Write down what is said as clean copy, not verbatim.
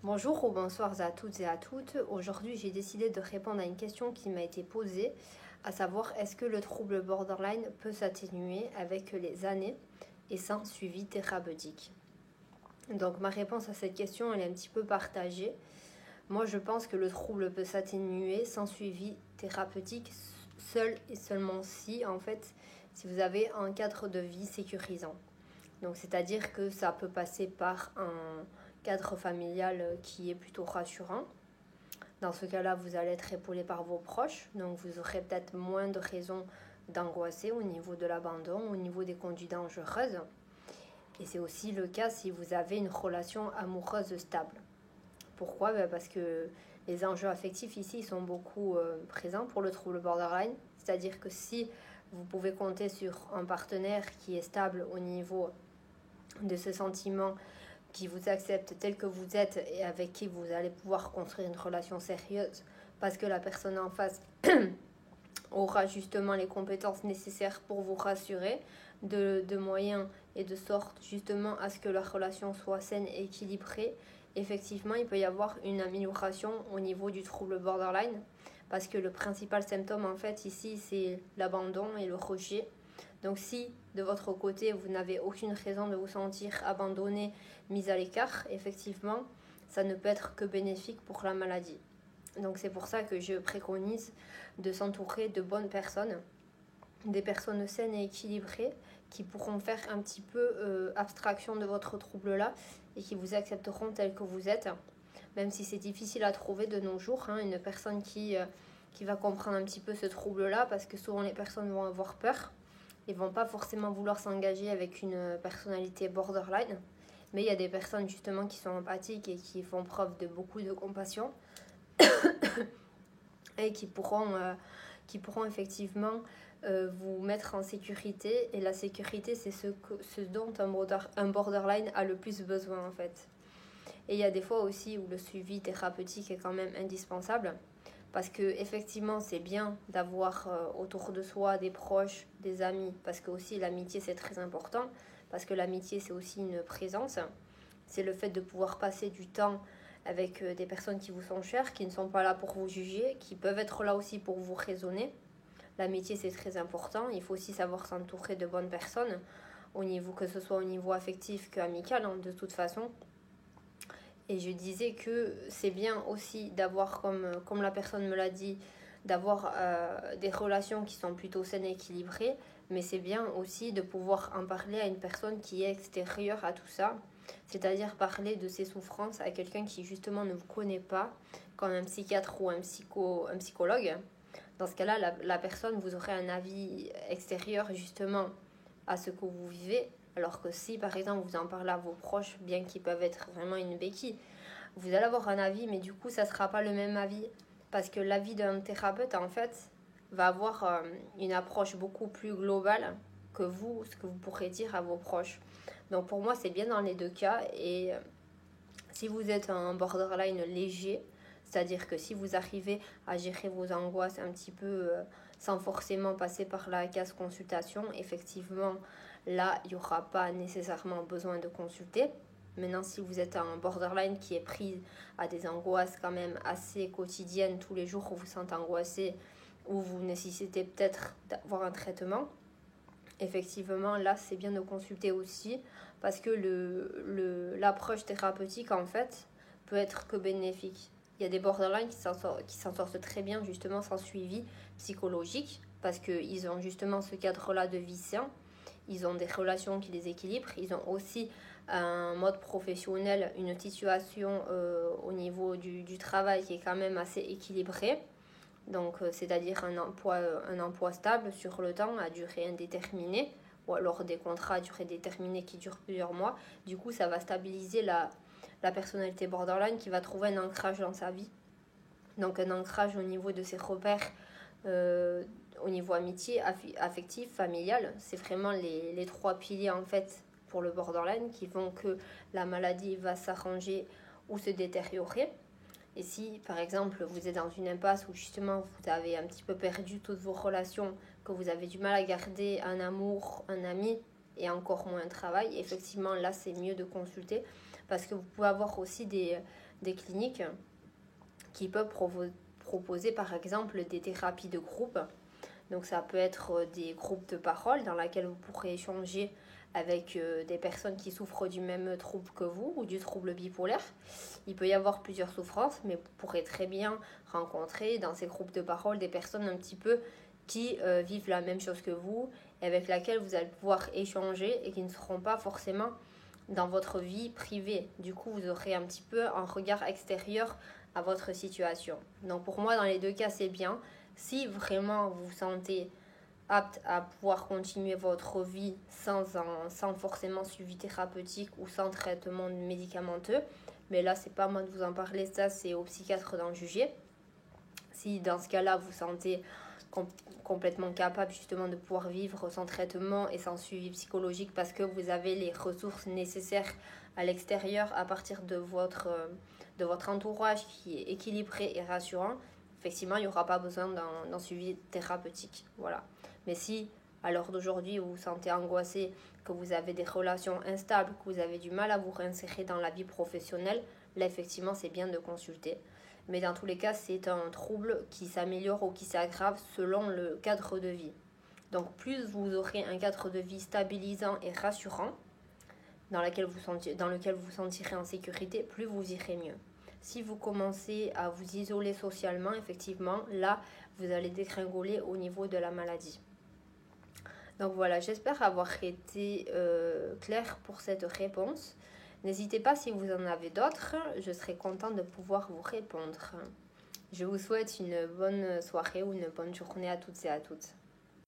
Bonjour ou bonsoir à toutes et à toutes. Aujourd'hui, j'ai décidé de répondre à une question qui m'a été posée, à savoir est-ce que le trouble borderline peut s'atténuer avec les années et sans suivi thérapeutique. Donc ma réponse à cette question, elle est un petit peu partagée. Moi, je pense que le trouble peut s'atténuer sans suivi thérapeutique seul et seulement si vous avez un cadre de vie sécurisant. Donc c'est-à-dire que ça peut passer par un cadre familial qui est plutôt rassurant. Dans ce cas-là, vous allez être épaulé par vos proches, donc vous aurez peut-être moins de raisons d'angoisser au niveau de l'abandon, au niveau des conduites dangereuses. Et c'est aussi le cas si vous avez une relation amoureuse stable. Pourquoi ? Parce que les enjeux affectifs ici sont beaucoup présents pour le trouble borderline. C'est-à-dire que si vous pouvez compter sur un partenaire qui est stable au niveau de ce sentiment, qui vous accepte tel que vous êtes et avec qui vous allez pouvoir construire une relation sérieuse, parce que la personne en face aura justement les compétences nécessaires pour vous rassurer, de moyens et de sorte justement à ce que la relation soit saine et équilibrée. Effectivement, il peut y avoir une amélioration au niveau du trouble borderline, parce que le principal symptôme en fait ici, c'est l'abandon et le rejet. Donc si de votre côté, vous n'avez aucune raison de vous sentir abandonné, mis à l'écart, effectivement, ça ne peut être que bénéfique pour la maladie. Donc c'est pour ça que je préconise de s'entourer de bonnes personnes, des personnes saines et équilibrées qui pourront faire un petit peu abstraction de votre trouble-là et qui vous accepteront tel que vous êtes, même si c'est difficile à trouver de nos jours, une personne qui va comprendre un petit peu ce trouble-là, parce que souvent les personnes vont avoir peur. Ils ne vont pas forcément vouloir s'engager avec une personnalité borderline. Mais il y a des personnes justement qui sont empathiques et qui font preuve de beaucoup de compassion et qui pourront effectivement vous mettre en sécurité. Et la sécurité, c'est ce dont un borderline a le plus besoin en fait. Et il y a des fois aussi où le suivi thérapeutique est quand même indispensable. Parce que effectivement, c'est bien d'avoir autour de soi des proches, des amis, parce que aussi l'amitié c'est très important, parce que l'amitié c'est aussi une présence, c'est le fait de pouvoir passer du temps avec des personnes qui vous sont chères, qui ne sont pas là pour vous juger, qui peuvent être là aussi pour vous raisonner. L'amitié c'est très important, il faut aussi savoir s'entourer de bonnes personnes, que ce soit au niveau affectif qu'amical, de toute façon. Et je disais que c'est bien aussi d'avoir, comme la personne me l'a dit, d'avoir des relations qui sont plutôt saines et équilibrées, mais c'est bien aussi de pouvoir en parler à une personne qui est extérieure à tout ça, c'est-à-dire parler de ses souffrances à quelqu'un qui justement ne vous connaît pas, comme un psychiatre ou un psychologue. Dans ce cas-là, la personne, vous aurez un avis extérieur justement à ce que vous vivez. Alors que si, par exemple, vous en parlez à vos proches, bien qu'ils peuvent être vraiment une béquille, vous allez avoir un avis, mais du coup, ça ne sera pas le même avis. Parce que l'avis d'un thérapeute, en fait, va avoir une approche beaucoup plus globale que vous, ce que vous pourrez dire à vos proches. Donc pour moi, c'est bien dans les deux cas. Et si vous êtes un borderline léger, c'est-à-dire que si vous arrivez à gérer vos angoisses un petit peu sans forcément passer par la case consultation, effectivement, là, il n'y aura pas nécessairement besoin de consulter. Maintenant, si vous êtes un borderline qui est pris à des angoisses quand même assez quotidiennes, tous les jours où vous vous sentez angoissé, où vous nécessitez peut-être d'avoir un traitement, effectivement, là, c'est bien de consulter aussi, parce que l'approche thérapeutique, en fait, peut être que bénéfique. Il y a des borderlines qui s'en sortent très bien, justement, sans suivi psychologique, parce qu'ils ont justement ce cadre-là de vie sain. Ils ont des relations qui les équilibrent. Ils ont aussi un mode professionnel, une situation au niveau du travail qui est quand même assez équilibré. Donc, c'est-à-dire un emploi stable sur le temps à durée indéterminée, ou alors des contrats à durée déterminée qui durent plusieurs mois. Du coup, ça va stabiliser la personnalité borderline qui va trouver un ancrage dans sa vie. Donc, un ancrage au niveau de ses repères, au niveau amitié, affectif, familial. C'est vraiment les trois piliers en fait pour le borderline qui font que la maladie va s'arranger ou se détériorer. Et si par exemple vous êtes dans une impasse où justement vous avez un petit peu perdu toutes vos relations, que vous avez du mal à garder un amour, un ami et encore moins un travail, effectivement là c'est mieux de consulter, parce que vous pouvez avoir aussi des des cliniques qui peuvent proposer par exemple des thérapies de groupe. Donc ça peut être des groupes de parole dans lesquels vous pourrez échanger avec des personnes qui souffrent du même trouble que vous ou du trouble bipolaire. Il peut y avoir plusieurs souffrances, mais vous pourrez très bien rencontrer dans ces groupes de parole des personnes un petit peu qui vivent la même chose que vous et avec laquelle vous allez pouvoir échanger et qui ne seront pas forcément dans votre vie privée. Du coup, vous aurez un petit peu un regard extérieur à votre situation. Donc pour moi, dans les deux cas, c'est bien. Si vraiment vous vous sentez apte à pouvoir continuer votre vie sans forcément suivi thérapeutique ou sans traitement médicamenteux, mais là, c'est pas à moi de vous en parler, ça c'est au psychiatre d'en juger. Si dans ce cas-là, vous sentez complètement capable justement de pouvoir vivre sans traitement et sans suivi psychologique parce que vous avez les ressources nécessaires à l'extérieur à partir de votre entourage qui est équilibré et rassurant, effectivement, il n'y aura pas besoin d'un suivi thérapeutique. Voilà. Mais si, à l'heure d'aujourd'hui, vous vous sentez angoissé, que vous avez des relations instables, que vous avez du mal à vous réinsérer dans la vie professionnelle, là, effectivement, c'est bien de consulter. Mais dans tous les cas, c'est un trouble qui s'améliore ou qui s'aggrave selon le cadre de vie. Donc, plus vous aurez un cadre de vie stabilisant et rassurant, dans lequel vous vous sentirez en sécurité, plus vous irez mieux. Si vous commencez à vous isoler socialement, effectivement, là, vous allez dégringoler au niveau de la maladie. Donc voilà, j'espère avoir été claire pour cette réponse. N'hésitez pas si vous en avez d'autres, je serai contente de pouvoir vous répondre. Je vous souhaite une bonne soirée ou une bonne journée à toutes et à toutes.